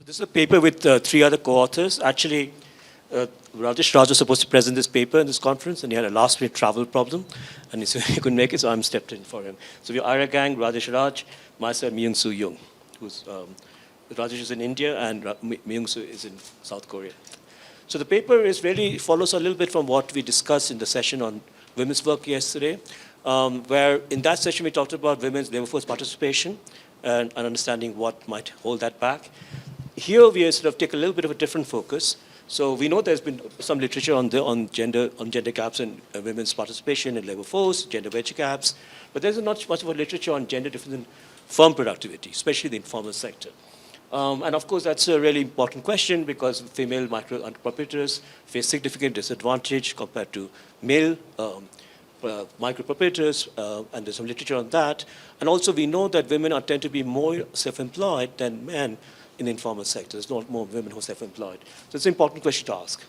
This is a paper with three other co-authors. Actually, Rajesh Raj was supposed to present this paper in this conference, and he had a last-minute travel problem, and he couldn't make it, so I'm stepped in for him. So we are Ira Gang, Rajesh Raj, myself, Myung-Soo Young, who's Rajesh is in India, and Myung-Soo is in South Korea. So the paper is really follows a little bit from what we discussed in the session on women's work yesterday, where in that session we talked about women's labor force participation and understanding what might hold that back. Here we sort of take a little bit of a different focus. So we know there's been some literature on gender gaps and women's participation in labor force, gender wage gaps, but there's not much of a literature on gender difference in firm productivity, especially the informal sector. And of course, that's a really important question because female micro entrepreneurs face significant disadvantage compared to male micro proprietors, and there's some literature on that. And also, we know that women tend to be more self-employed than men in the informal sector. There's not more women who are self-employed. So it's an important question to ask.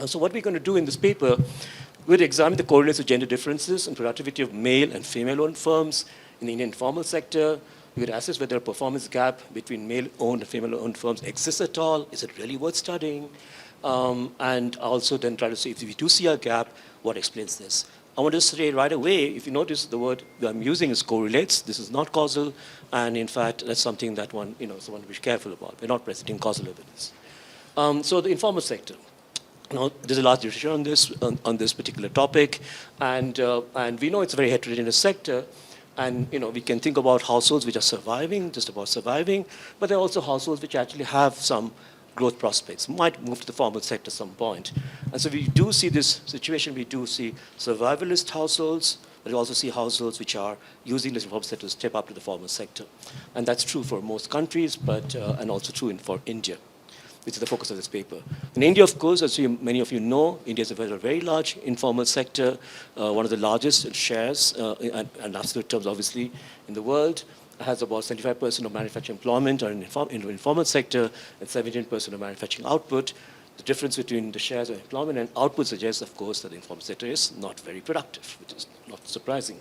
So what we're going to do in this paper, we'll examine the correlates of gender differences in productivity of male and female-owned firms in the informal sector. We would assess whether a performance gap between male-owned and female-owned firms exists at all. Is it really worth studying? And also then try to see if we do see a gap, what explains this? I want to say right away, if you notice the word I'm using is correlates. This is not causal, and in fact, that's something that one to be careful about. We're not presenting causal evidence. So the informal sector. There's a large literature on this particular topic, and we know it's a very heterogeneous sector. And we can think about households which are surviving, just about surviving, but there are also households which actually have some growth prospects, might move to the formal sector at some point. And so we do see this situation, we do see survivalist households, but we also see households which are using the informal sector to step up to the formal sector. And that's true for most countries, but and also true for India, which is the focus of this paper. In India, of course, as many of you know, India is a very large informal sector, one of the largest shares, in absolute terms, obviously, in the world. It has about 75% of manufacturing employment are in the informal sector and 17% of manufacturing output. The difference between the shares of employment and output suggests, of course, that the informal sector is not very productive, which is not surprising.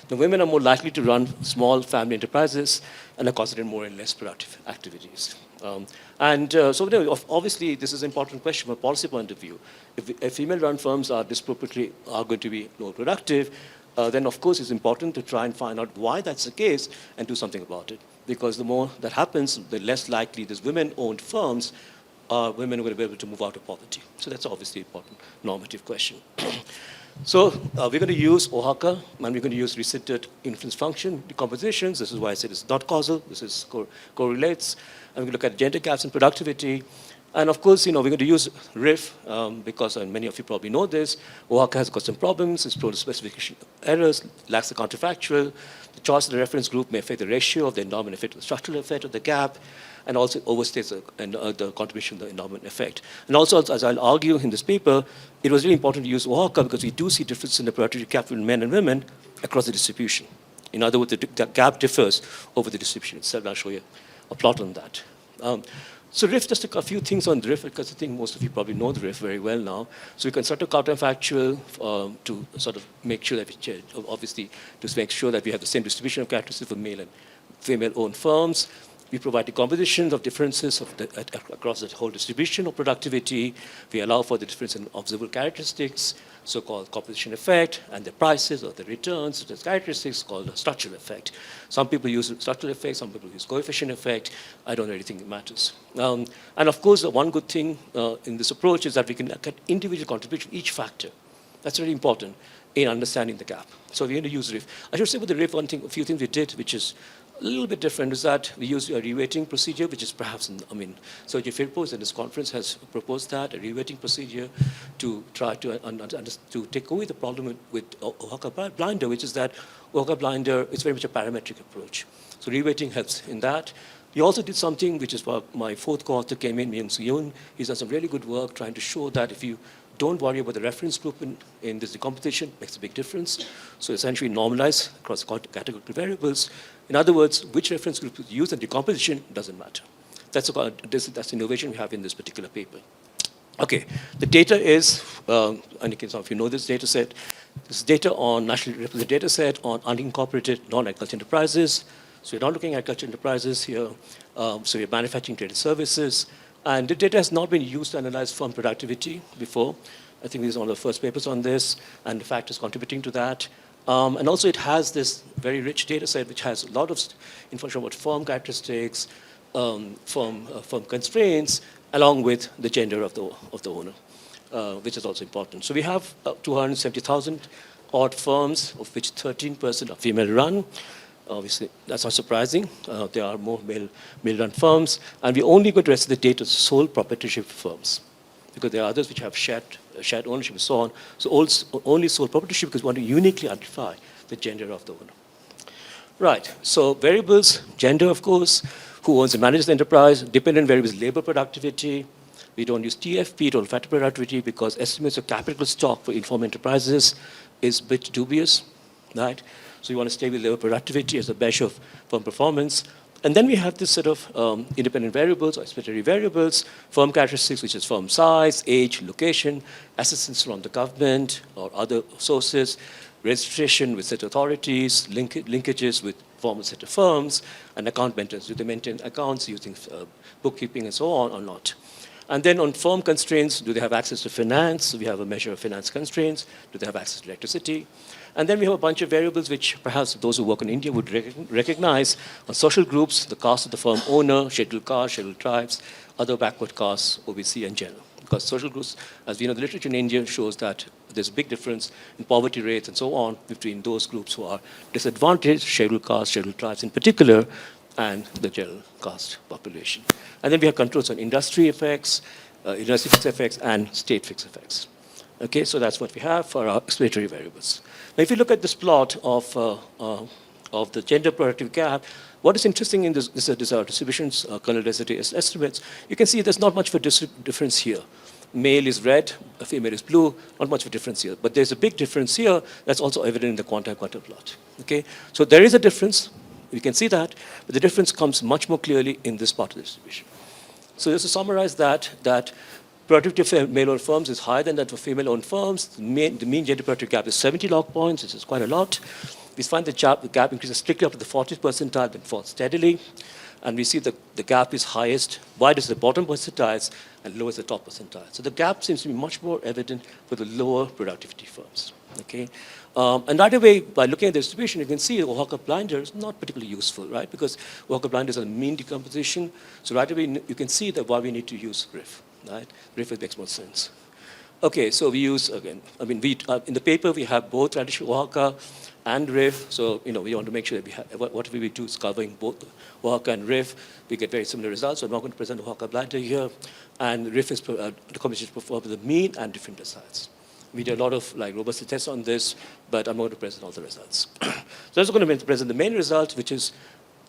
The women are more likely to run small family enterprises and are concentrated more in less productive activities. So obviously, this is an important question from a policy point of view. If female-run firms are going to be more productive, then of course it's important to try and find out why that's the case and do something about it. Because the more that happens, the less likely these women-owned firms women are going to be able to move out of poverty. So that's obviously an important normative question. So we're going to use OHACA, and we're going to use recentered influence function decompositions. This is why I said it's not causal. This is correlates. And we're going to look at gender gaps in productivity. And of course, we're going to use RIF because many of you probably know this. OHACA has got some problems. It's prone to specification errors, lacks the counterfactual. The choice of the reference group may affect the ratio of the endowment effect to the structural effect of the gap, and also overstates the contribution of the endowment effect. And also, as I'll argue in this paper, it was really important to use OHACA because we do see difference in the productivity gap between men and women across the distribution. In other words, the gap differs over the distribution itself. I'll show you a plot on that. So RIF, just a few things on the RIF, because I think most of you probably know the RIF very well now. So we can start a counterfactual to sort of make sure that obviously, to make sure that we have the same distribution of characteristics for male and female-owned firms. We provide the compositions of differences across the whole distribution of productivity. We allow for the difference in observable characteristics, so-called composition effect, and the prices or the returns, the characteristics called the structural effect. Some people use structural effect, some people use coefficient effect. I don't really think it matters. And of course, the one good thing in this approach is that we can look at individual contribution, each factor. That's very important in understanding the gap. So we're going to use RIF. I should say with the RIF, a few things we did, which is a little bit different, is that we use a reweighting procedure, which is perhaps, Sergio Firpos in this conference has proposed that, a reweighting procedure to try to take away the problem with OHACA blinder, which is that OHACA blinder is very much a parametric approach. So reweighting helps in that. He also did something, which is what my fourth co-author came in, Myung-Soo Young. He's done some really good work trying to show that if you don't worry about the reference group in this decomposition, it makes a big difference. So essentially normalize across categorical variables. In other words, which reference group is used in decomposition doesn't matter. That's the innovation we have in this particular paper. Okay, the data is, and you can, some of you know this data set. This is data on nationally represented data set on unincorporated non-agricultural enterprises. So we're not looking at agricultural enterprises here. So we're manufacturing traded services. And the data has not been used to analyze firm productivity before. I think these are one of the first papers on this, and the factors contributing to that. And also it has this very rich data set which has a lot of information about firm characteristics, firm constraints, along with the gender of the owner, which is also important. So we have 270,000 odd firms, of which 13% are female-run. Obviously, that's not surprising. There are more male-run firms, and we're only going to rest the data sole proprietorship firms, because there are others which have shared ownership and so on. So only sole proprietorship, because we want to uniquely identify the gender of the owner. Right, so variables, gender, of course, who owns and manages the enterprise, dependent variables, labor productivity. We don't use TFP, total factor productivity, because estimates of capital stock for informal enterprises is a bit dubious, right? So you want to stay with labor productivity as a measure of firm performance. And then we have this sort of independent variables or explanatory variables, firm characteristics, which is firm size, age, location, assistance from the government or other sources, registration with set authorities, linkages with formal set of firms, and account maintenance. Do they maintain accounts using bookkeeping and so on or not? And then on firm constraints, do they have access to finance? So we have a measure of finance constraints. Do they have access to electricity? And then we have a bunch of variables which perhaps those who work in India would recognize. On social groups, the caste of the firm owner, scheduled castes, scheduled tribes, other backward castes, OBC, and general. Because social groups, as we know, the literature in India shows that there's a big difference in poverty rates and so on between those groups who are disadvantaged, scheduled castes, scheduled tribes in particular, and the general caste population. And then we have controls on industry effects, industry fixed effects, and state fixed effects. Okay, so that's what we have for our explanatory variables. Now, if you look at this plot of the gender productivity gap, what is interesting in this is our distributions, kernel density estimates. You can see there's not much of a difference here. Male is red, female is blue, not much of a difference here. But there's a big difference here that's also evident in the quantum plot. Okay, so there is a difference. You can see that, but the difference comes much more clearly in this part of the distribution. So just to summarize that productivity of male-owned firms is higher than that for female-owned firms. The mean gender productivity gap is 70 log points, which is quite a lot. We find the gap increases strictly up to the 40th percentile, then falls steadily. And we see the gap is highest, widest at the bottom percentiles, and lowest at the top percentile. So the gap seems to be much more evident for the lower productivity firms. Okay? And right away, by looking at the distribution, you can see the Oaxaca blinder is not particularly useful, right? Because Oaxaca blinder is a mean decomposition. So right away, you can see that why we need to use RIF, right? RIF makes more sense. Okay, so we use, again, I mean, in the paper, we have both traditional Oaxaca and RIF. So, you know, we want to make sure that we have, whatever we do is covering both Oaxaca and RIF. We get very similar results. So I'm not going to present Oaxaca blinder here. And RIF is the combination performed with the mean and different deciles. We did a lot of robustness tests on this, but I'm not going to present all the results. So I'm going to present the main result, which is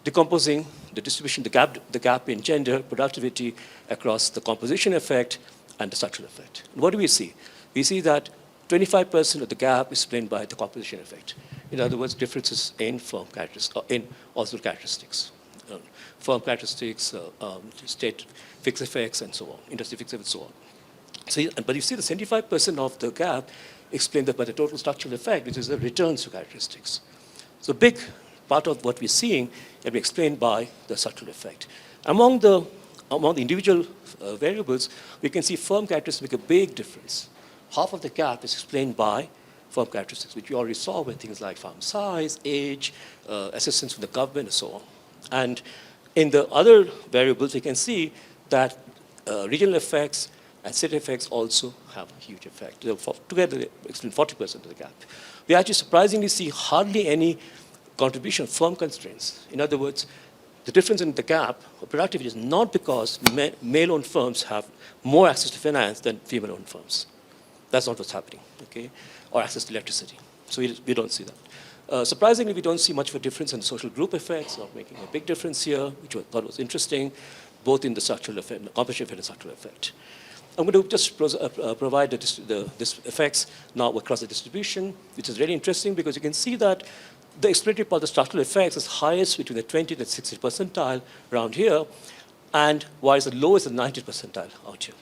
decomposing the distribution, the gap in gender productivity across the composition effect and the structural effect. And what do we see? We see that 25% of the gap is explained by the composition effect. In other words, differences in firm characteristics, in also characteristics, firm characteristics, state fixed effects, and so on, industry fixed effects, and so on. So, but you see the 75% of the gap explained by the total structural effect, which is the returns to characteristics. So a big part of what we're seeing can be explained by the structural effect. Among the individual variables, we can see firm characteristics make a big difference. Half of the gap is explained by firm characteristics, which we already saw with things like farm size, age, assistance from the government, and so on. And in the other variables, we can see that regional effects and state effects also have a huge effect. Together, they explain 40% of the gap. We actually surprisingly see hardly any contribution of firm constraints. In other words, the difference in the gap of productivity is not because male-owned firms have more access to finance than female-owned firms. That's not what's happening, okay? Or access to electricity. So we don't see that. Surprisingly, we don't see much of a difference in social group effects, not making a big difference here, which I thought was interesting, both in the structural effect, the composition effect and structural effect. I'm going to just provide this effects now across the distribution, which is really interesting because you can see that the explanatory part of the structural effects is highest between the 20th and 60th percentile around here, and while the lowest is the 90th percentile out here.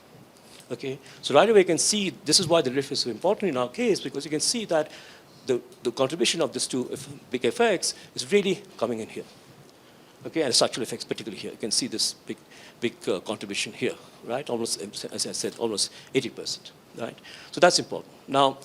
Okay, so right away you can see this is why the RIF is so important in our case, because you can see that the contribution of these two big effects is really coming in here. Okay, and structural effects, particularly here. You can see this big contribution here, right? Almost, as I said, almost 80%, right? So that's important. Now,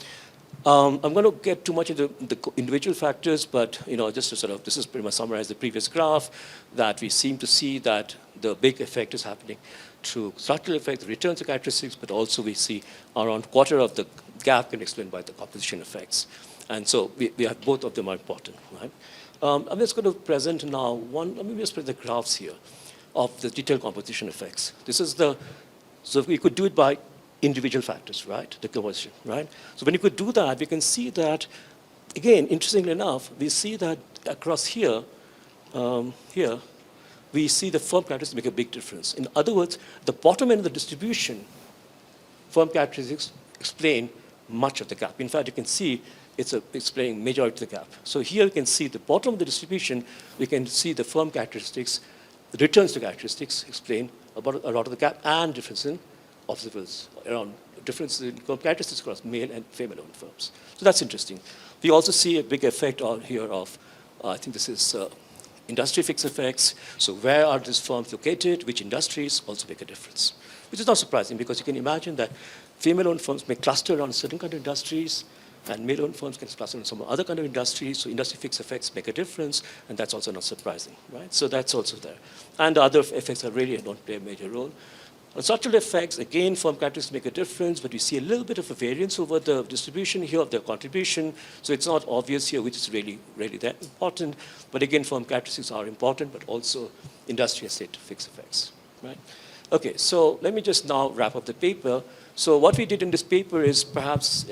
I'm going to get too much into the individual factors, but just to sort of, this is pretty much summarize the previous graph, that we seem to see that the big effect is happening through structural effects, returns to characteristics, but also we see around quarter of the gap can be explained by the composition effects. And so we have both of them are important, right? I'm just going to present now let me just present the graphs here of the detailed composition effects. This is so we could do it by individual factors, right? The composition, right? So when you could do that, we can see that, again, interestingly enough, we see that across here, we see the firm characteristics make a big difference. In other words, the bottom end of the distribution, firm characteristics explain much of the gap. In fact, you can see it's explaining majority of the gap. So here you can see the bottom of the distribution, we can see the firm characteristics, the returns to characteristics explain about a lot of the gap and difference in observables, around differences in characteristics across male and female-owned firms. So that's interesting. We also see a big effect on here of, I think this is industry fixed effects. So where are these firms located, which industries also make a difference, which is not surprising because you can imagine that female-owned firms may cluster around certain kind of industries, and male-owned firms can cluster on some other kind of industries, so industry fixed effects make a difference, and that's also not surprising, right? So that's also there. And the other effects are really don't play a major role. On structural effects, again, firm characteristics make a difference, but we see a little bit of a variance over the distribution here of their contribution, so it's not obvious here which is really that important. But again, firm characteristics are important, but also industry has state fixed effects, right? Okay, so let me just now wrap up the paper. So what we did in this paper is perhaps,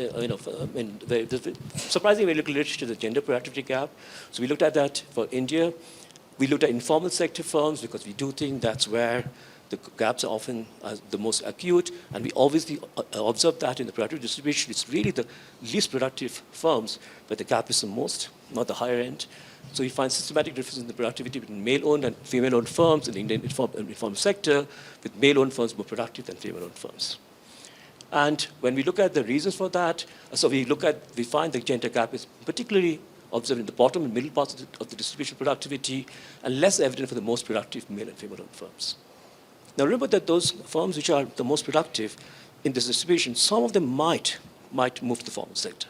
surprisingly very little literature to the gender productivity gap. So we looked at that for India. We looked at informal sector firms because we do think that's where the gaps are often the most acute, and we obviously observe that in the productive distribution. It's really the least productive firms where the gap is the most, not the higher end. So we find systematic differences in the productivity between male-owned and female-owned firms in the Indian informal sector, with male-owned firms more productive than female-owned firms. And when we look at the reasons for that, so we find the gender gap is particularly observed in the bottom and middle parts of the distribution productivity, and less evident for the most productive male and female-owned firms. Now remember that those firms which are the most productive in this distribution, some of them might move to the formal sector,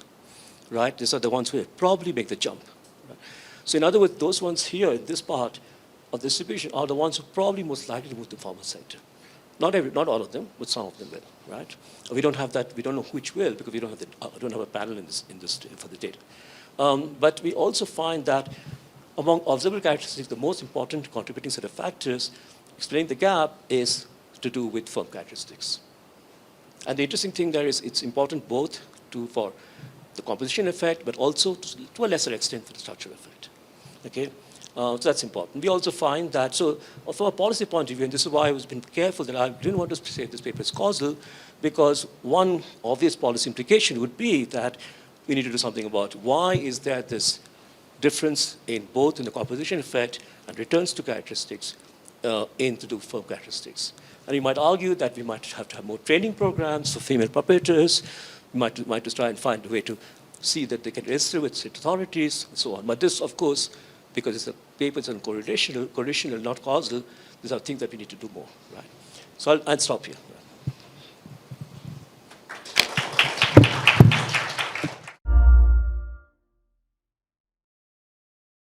right? These are the ones who probably make the jump. Right? So in other words, those ones here in this part of the distribution are the ones who are probably most likely to move to the formal sector. Not all of them, but some of them will, right? We don't have that. We don't know which will because we don't have a panel in this for the data. But we also find that among observable characteristics, the most important contributing set of factors explaining the gap is to do with firm characteristics. And the interesting thing there is it's important both for the composition effect, but also to a lesser extent for the structural effect. Okay. So that's important. We also find that, so from a policy point of view, and this is why I was being careful that I didn't want to say this paper is causal, because one obvious policy implication would be that we need to do something about why is there this difference in both in the composition effect and returns to characteristics to do firm characteristics. And you might argue that we might have to have more training programs for female puppeteers. We might just try and find a way to see that they can register with state authorities and so on. But this, of course, because it's a paper that's correlational, not causal, these are things that we need to do more, right? So I'll stop here.